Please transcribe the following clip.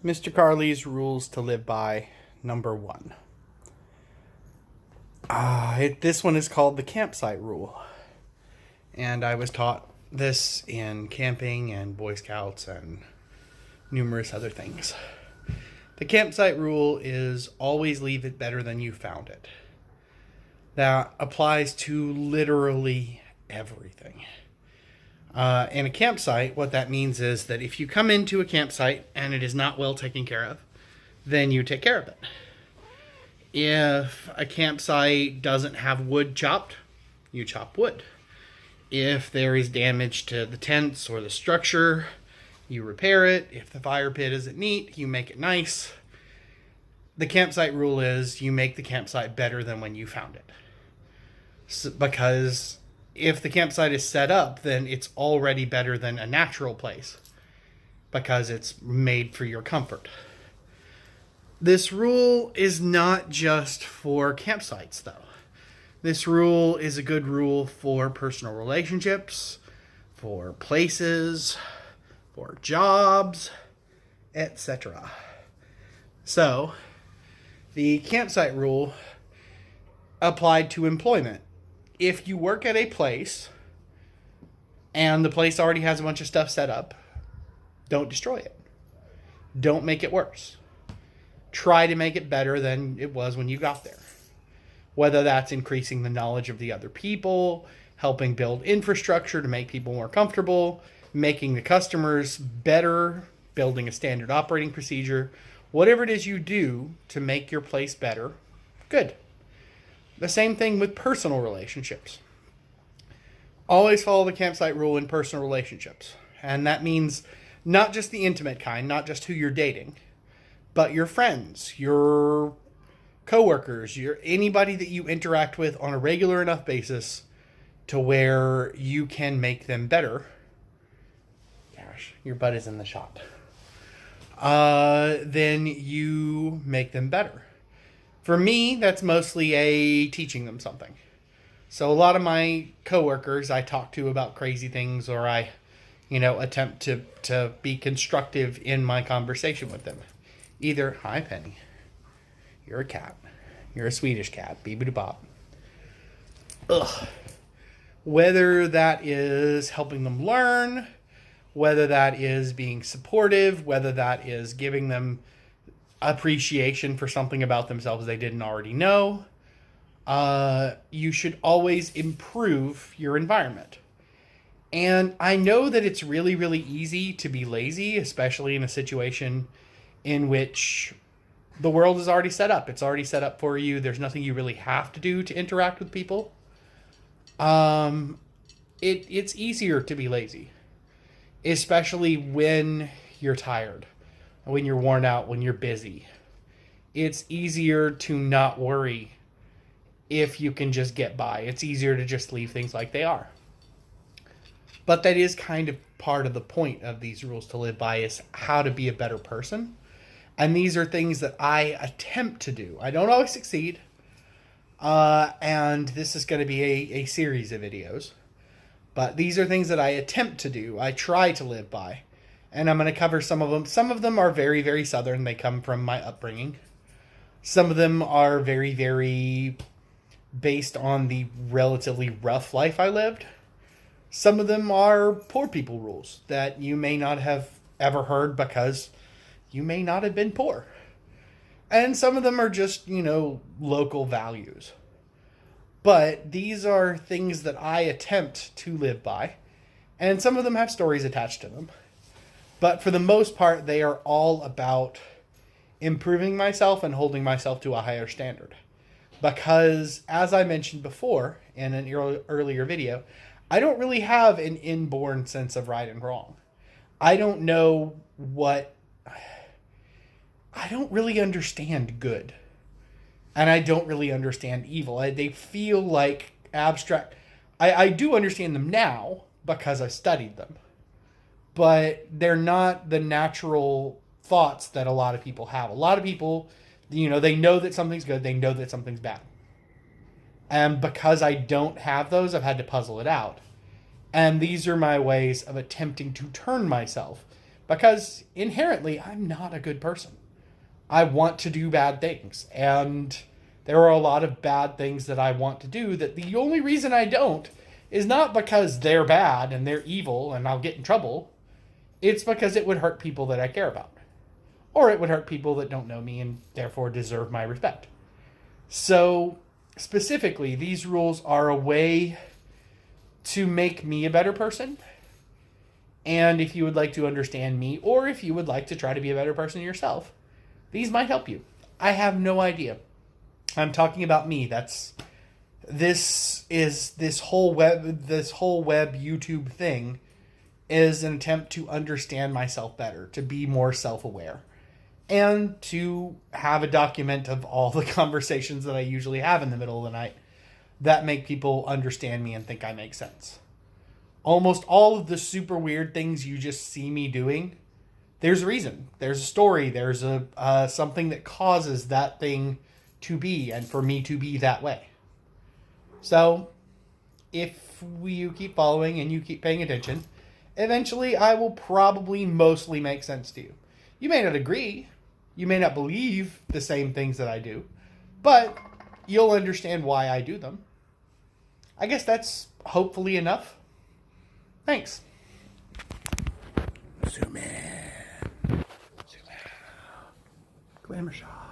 Mr. Karli's rules to live by, number one. This one is called the campsite rule. And I was taught this in camping and Boy Scouts and numerous other things. The campsite rule is always leave it better than you found it. That applies to literally everything. In a campsite, what that means is that if you come into a campsite and it is not well taken care of, then you take care of it. If a campsite doesn't have wood chopped, you chop wood. If there is damage to the tents or the structure, you repair it. If the fire pit isn't neat, you make it nice. The campsite rule is you make the campsite better than when you found it. Because if the campsite is set up, then it's already better than a natural place because it's made for your comfort. This rule is not just for campsites, though. This rule is a good rule for personal relationships, for places, for jobs, etc. So, the campsite rule applied to employment. If you work at a place and the place already has a bunch of stuff set up, don't destroy it. Don't make it worse. Try to make it better than it was when you got there. Whether that's increasing the knowledge of the other people, helping build infrastructure to make people more comfortable, making the customers better, building a standard operating procedure, whatever it is you do to make your place better, good. The same thing with personal relationships. Always follow the campsite rule in personal relationships. And that means not just the intimate kind, not just who you're dating, but your friends, your coworkers, anybody that you interact with on a regular enough basis to where you can make them better. Gosh, your butt is in the shot. Then you make them better. For me, that's mostly teaching them something. So a lot of my coworkers I talk to about crazy things, or I, attempt to be constructive in my conversation with them. Either, hi Penny, you're a cat. You're a Swedish cat, beep-a-doo-bop. Ugh. Whether that is helping them learn, whether that is being supportive, whether that is giving them appreciation for something about themselves they didn't already know. You should always improve your environment. And I know that it's really, really easy to be lazy, especially in a situation in which the world is already set up. It's already set up for you. There's nothing you really have to do to interact with people. It's easier to be lazy, especially when you're tired, when you're worn out, when you're busy. It's easier to not worry if you can just get by. It's easier to just leave things like they are. But that is kind of part of the point of these rules to live by, is how to be a better person. And these are things that I attempt to do. I don't always succeed. And this is going to be a series of videos. But these are things that I attempt to do. I try to live by. And I'm going to cover some of them. Some of them are very, very Southern. They come from my upbringing. Some of them are very, very based on the relatively rough life I lived. Some of them are poor people rules that you may not have ever heard because you may not have been poor. And some of them are just, local values. But these are things that I attempt to live by. And some of them have stories attached to them. But for the most part, they are all about improving myself and holding myself to a higher standard. Because, as I mentioned before in an earlier video, I don't really have an inborn sense of right and wrong. I don't really understand good. And I don't really understand evil. They feel like abstract. I do understand them now because I studied them. But they're not the natural thoughts that a lot of people have. A lot of people, they know that something's good. They know that something's bad. And because I don't have those, I've had to puzzle it out. And these are my ways of attempting to turn myself because inherently I'm not a good person. I want to do bad things, and there are a lot of bad things that I want to do that the only reason I don't is not because they're bad and they're evil and I'll get in trouble. It's because it would hurt people that I care about. Or it would hurt people that don't know me and therefore deserve my respect. So, specifically, these rules are a way to make me a better person. And if you would like to understand me, or if you would like to try to be a better person yourself, these might help you. I have no idea. I'm talking about me. This whole web YouTube thing is an attempt to understand myself better, to be more self-aware, and to have a document of all the conversations that I usually have in the middle of the night that make people understand me and think I make sense. Almost all of the super weird things you just see me doing, there's a reason. There's a story. There's something that causes that thing to be and for me to be that way. So, if you keep following and you keep paying attention, eventually I will probably mostly make sense to you. You may not agree. You may not believe the same things that I do, but you'll understand why I do them. I guess that's hopefully enough. Thanks. Zoom in. Zoom out. Glamour shot.